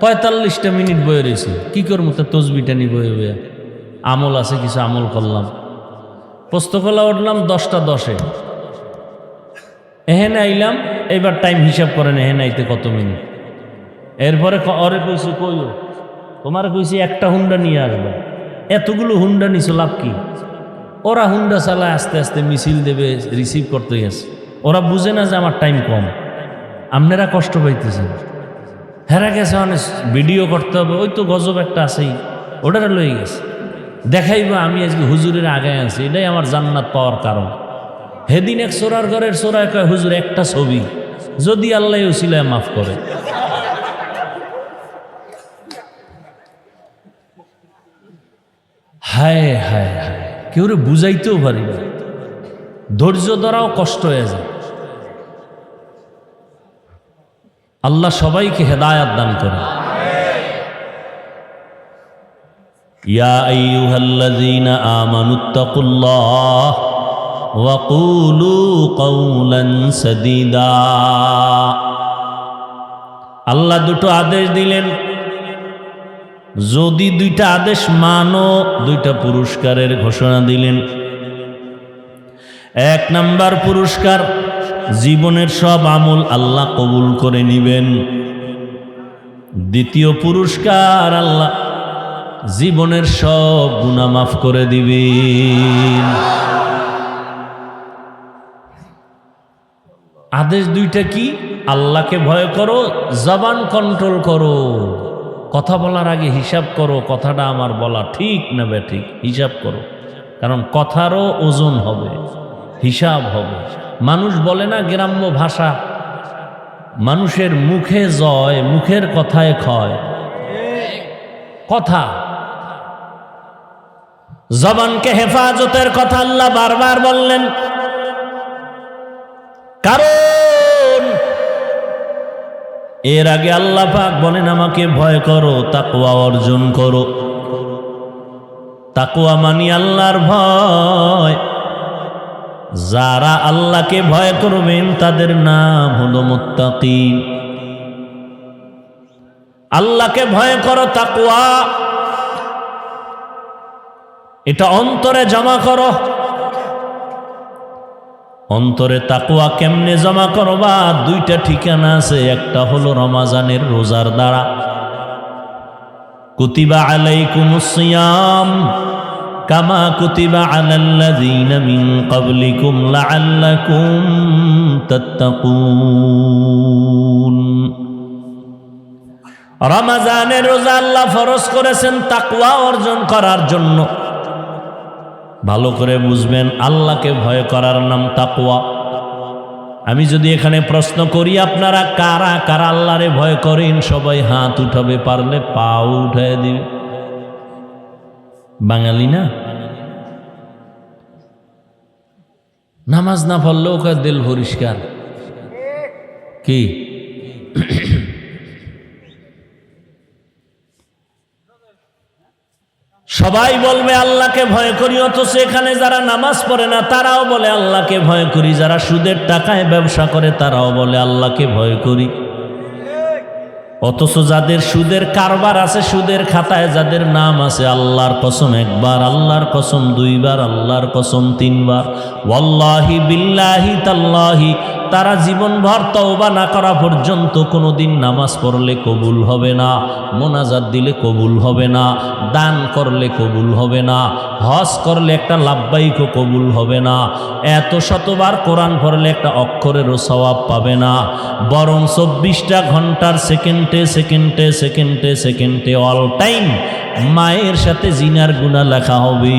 Speaker 1: 45টা মিনিট বয়ে রয়েছে, কি করবো? তা তসবিটা নি বয়ে বয়ে আমল আছে, কিছু আমল করলাম। পোস্তকলা উঠলাম 10টা 10-এ, এহেনে আইলাম, এবার টাইম হিসাব করেন এহেনে আইতে কত মিনিট। এরপরে অরে কইছি কইও তোমার কইছি একটা হুন্ডা নিয়ে আসবে, এতগুলো হুন্ডা নিছো লাভ কি? ওরা হুন্ডা চালায় আস্তে আস্তে মিছিল দেবে, রিসিভ করতে গেছে। ওরা বুঝে না যে আমার টাইম কম, আপনারা কষ্ট পাইতেছেন। হেরা গেছে অনেক ভিডিও করতে হবে, ওই তো গজব একটা আছেই, ওটারা লয়ে গেছে দেখাইব আমি আজকে হুজুরের আগে আছি, এটাই আমার জান্নাত পাওয়ার কারণ। হেদিন এক চোরার ঘরের চোরায় কয় হুজুর একটা ছবি, যদি আল্লাহ উসিলায় মাফ করে। হায় হায় হায়, কেউ বুঝাইতেও পারি না, ধৈর্য ধরাও কষ্ট হয়ে যায়। আল্লাহ সবাইকে হেদায়াত দান করে। ইয়া আইয়ুহাল্লাযীনা আমানুত্তাকুল্লাহ ওয়া কুলু কাওলান সাদীদা। আল্লাহ দুটো আদেশ দিলেন, যদি দুইটা আদেশ মানো 2টা পুরস্কারের ঘোষণা দিলেন। 1 নাম্বার পুরস্কার, জীবনের সব আমল আল্লাহ কবুল করে নিবেন। 2য় পুরস্কার, আল্লাহ জীবনের সব গুনাহ মাফ করে দিবেন। আদেশ 2টা কি? আল্লাহকে ভয় করো, জবান কন্ট্রোল করো, কথা বলার আগে হিসাব করো, কথাটা আমার বলা ঠিক না বেঠিক, হিসাব করো, কারণ কথারও ওজন হবে, হিসাব হবে। মানুষ বলে না গ্রাম্য ভাষা, মানুষের মুখে জয়, মুখের কথায় ক্ষয়। কথা, জবানকে হেফাজতের কথা আল্লাহ বারবার বললেন, কারণ এর আগে আল্লাহ পাক বলেন আমাকে ভয় করো, তাকওয়া অর্জন করো। তাকওয়া মানি আল্লাহর ভয়। যারা আল্লাহকে ভয় করবেন তাদের নাম হলো মুত্তাকিন। আল্লাহকে ভয় করো, তাকওয়া এটা অন্তরে জমা করো। অন্তরে তাকওয়া কেমনে জমা করবা? 2টা ঠিকানা আছে, একটা হলো রমাজানের রোজার দ্বারা। কুতিবা আলাইকুমুস সিয়াম কামা কুতিবা আলাল্লাযীনা মিন ক্বাবলিকুম লাআল্লাকুম তাত্তাকুন। রমাজানের রোজা আল্লাহ ফরজ করেছেন তাকওয়া অর্জন করার জন্য। ভালো করে বুঝবেন, আল্লাহকে ভয় করার নাম তাকওয়া। আমি যদি এখানে প্রশ্ন করি আপনারা কারা কারা আল্লাহরে ভয় করেন, সবাই হাত উঠাবে, পারলে পাও উঠায় দিবে। বাঙালি না, নামাজ না পড়লেও কার দিল পরিষ্কার। কি সবাই বলবে আল্লাহকে ভয় করি, অথচ এখানে যারা নামাজ পড়ে না তারাও বলে আল্লাহকে ভয় করি, যারা সুদের টাকায় ব্যবসা করে তারাও বলে আল্লাহকে ভয় করি। অথচ যাদের সুদের কারবার আছে, সুদের খাতায় যাদের নাম আছে, আল্লাহর কসম 1 বার, আল্লাহর কসম 2 বার, আল্লাহর কসম 3 বার, ওয়াল্লাহি বিল্লাহি তাল্লাহি, তারা জীবনভর তওবা না করা পর্যন্ত কোনোদিন নামাজ পড়লে কবুল হবে না, মোনাজাত দিলে কবুল হবে না, দান করলে কবুল হবে না, হজ করলে একটা লাব্বাইকও কবুল হবে না, এত শতবার কোরআন পড়লে একটা অক্ষরেরও সওয়াব পাবে না, বরং 24টা ঘন্টার সেকেন্ডে সেকেন্ডে সেকেন্ডে সেকেন্ডে অল টাইম মায়ের সাথে জিনার গুনাহ লেখা হবে।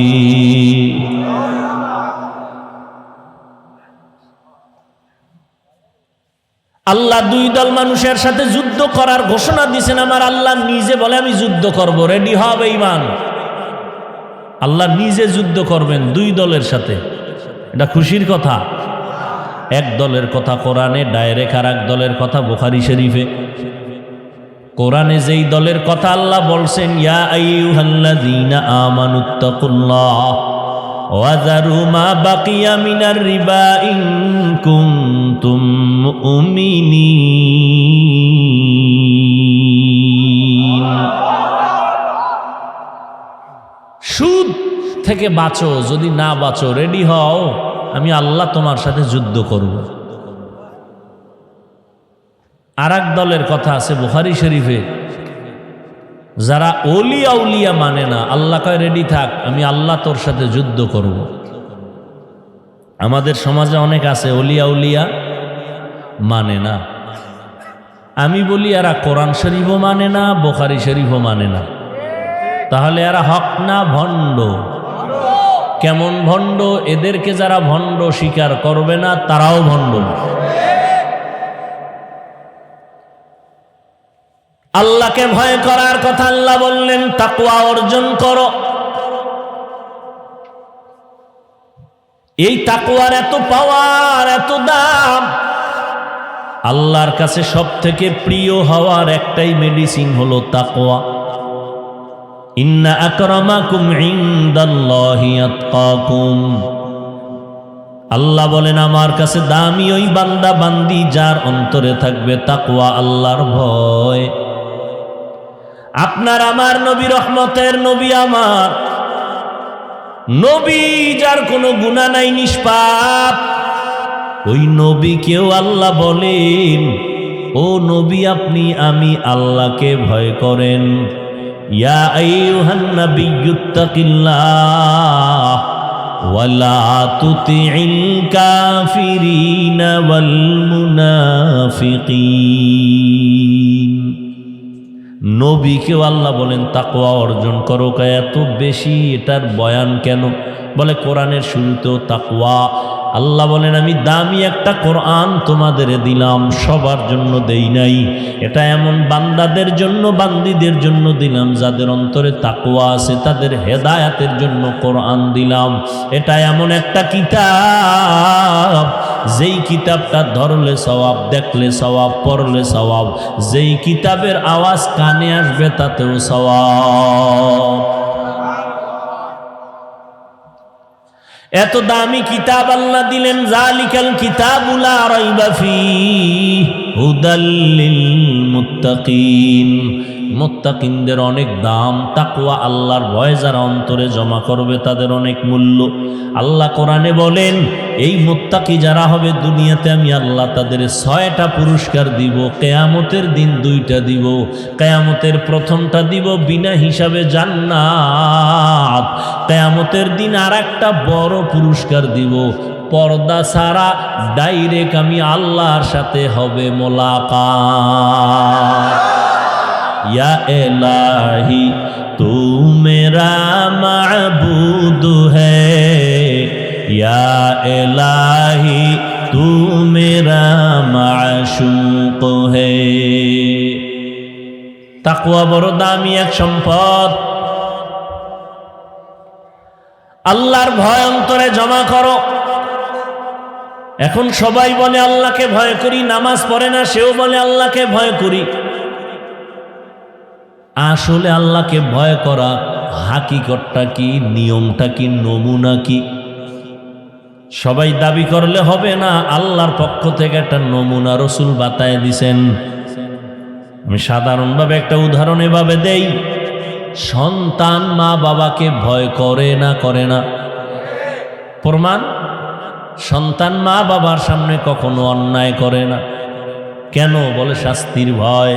Speaker 1: আল্লাহ দুই দল মানুষের সাথে যুদ্ধ করার ঘোষণা দিয়েছেন। আমার আল্লাহ নিজে বলে আমি যুদ্ধ করব, রেডি হবে ইমান। আল্লাহ নিজে যুদ্ধ করবেন দুই দলের সাথে, এটা খুশির কথা। এক দলের কথা কোরআনে ডাইরেক্ট, আর এক দলের কথা বুখারী শরীফে। কোরআনে যেই দলের কথা আল্লাহ বলছেন, ইয়া আইয়ুহাল্লাযীনা আমানুত্তাকুল্লাহ ওয়া যারু মা বাকিয়া মিনার রিবা ইন কুনতুম মুমিনিন। সুদ থেকে বাঁচো, যদি না বাঁচো রেডি হও, আমি আল্লাহ তোমার সাথে যুদ্ধ করব। আর এক দলের কথা আছে বুখারী শরীফে, যারা ওলিয়া উলিয়া মানে না, আল্লাহ কয় রেডি থাক, আমি আল্লাহ তোর সাথে যুদ্ধ করব। আমাদের সমাজে অনেক আছে ওলিয়া উলিয়া মানে না। আমি বলি এরা কোরআন শরীফও মানে না, বুখারী শরীফও মানে না, তাহলে এরা হক না ভণ্ড? কেমন ভণ্ড? এদেরকে যারা ভণ্ড স্বীকার করবে না তারাও ভণ্ড। আল্লাহকে ভয় করার কথা আল্লাহ বললেন, তাকওয়া অর্জন করো। এই তাকওয়ার এত পাওয়ার, এত দাম। আল্লাহর কাছে সব থেকে প্রিয় হওয়ার একটাই মেডিসিন হলো তাকওয়া। ইন্না আকরামাকুম ইনদাল্লাহি আতকাকুম। আল্লাহ বলেন আমার কাছে দামি ওই বান্দা বান্দি যার অন্তরে থাকবে তাকওয়া, আল্লাহর ভয়। আপনার আমার নবী রহমতের নবী, আমার নবী যার কোনো গুনাহ নাই, নিষ্পাপ, ওই নবীকেও আল্লাহ বলেন, ও নবী আপনি আমি আল্লাহকে ভয় করেন। ইয়া আইয়ুহান নাবিয়্যুত্তাকিল্লাহ ওয়ালা তুতিইল কাফিরিনা ওয়াল মুনাফিকিন। নবীকেও আল্লাহ বলেন তাকওয়া অর্জন করো। এত বেশি এটার বয়ান কেন? বলে কোরআনের শুরুতেও তাকওয়া। আল্লাহ বলেন আমি দামি একটা কোরআন তোমাদের দিলাম, সবার জন্য দেই নাই। এটা এমন বান্দাদের জন্য, বান্দীদের জন্য দিলাম যাদের অন্তরে তাকওয়া আছে, তাদের হেদায়াতের জন্য কোরআন দিলাম। এটা এমন একটা কিতাব, যেই কিতাবটা ধরলে সওয়াব, দেখলে সওয়াব, পড়লে সওয়াব। যেই কিতাবের আওয়াজ কানে আসবে তাতেও সওয়াব। এত দামি কিতাব আল্লাহ দিলেন, জালিকাল কিতাবু লা রাইবা ফীহি হুদাল লিল মুত্তাকিন। মুত্তাকিনদের অনেক দাম। তাকওয়া আল্লাহর ভয় যারা অন্তরে জমা করবে তাদের অনেক মূল্য। আল্লাহ কোরআনে বলেন এই মুত্তাকি যারা হবে দুনিয়াতে আমি আল্লাহ তাদের 6টা পুরস্কার দিব, কিয়ামতের দিন 2টা দিব। কিয়ামতের প্রথমটা দিব বিনা হিসাবে জান্নাত, কিয়ামতের দিন আরেকটা বড় পুরস্কার দিব, পর্দা ছাড়া ডাইরেক্ট আমি আল্লাহর সাথে হবে মোলাকাত। या इलाही तू मेरा माबूद है, या इलाही तू मेरा माशूक है। তাকওয়া বড় দামি এক সম্পদ। আল্লাহর ভয় অন্তরে জমা করো। এখন সবাই বলে আল্লাহকে ভয় করি, নামাজ পড়ে না সেও বলে আল্লাহকে ভয় করি। আসলে আল্লাহকে ভয় করা হাকিকতটা কি, নিয়মটা কি, নমুনা কি? সবাই দাবি করলে হবে না। আল্লাহর পক্ষ থেকে একটা নমুনা রাসূল বাতায় দিছেন। আমি সাধারণভাবে একটা উদাহরণ এভাবে দেই। সন্তান মা বাবাকে ভয় করে না, করে না? প্রমাণ, সন্তান মা বাবার সামনে কখনো অন্যায় করে না। কেন? বলে শাস্তির ভয়।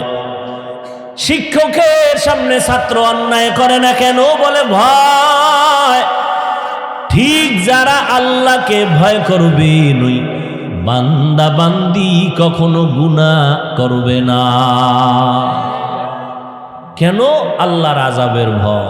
Speaker 1: শিক্ষকের সামনে ছাত্র অন্যায় করে না, কেন? বলে ভয়। ঠিক যারা আল্লাহকে ভয় করবে, নই বান্দা বান্দি কখনো গুনাহ করবে না। কেন? আল্লাহর আযাবের ভয়।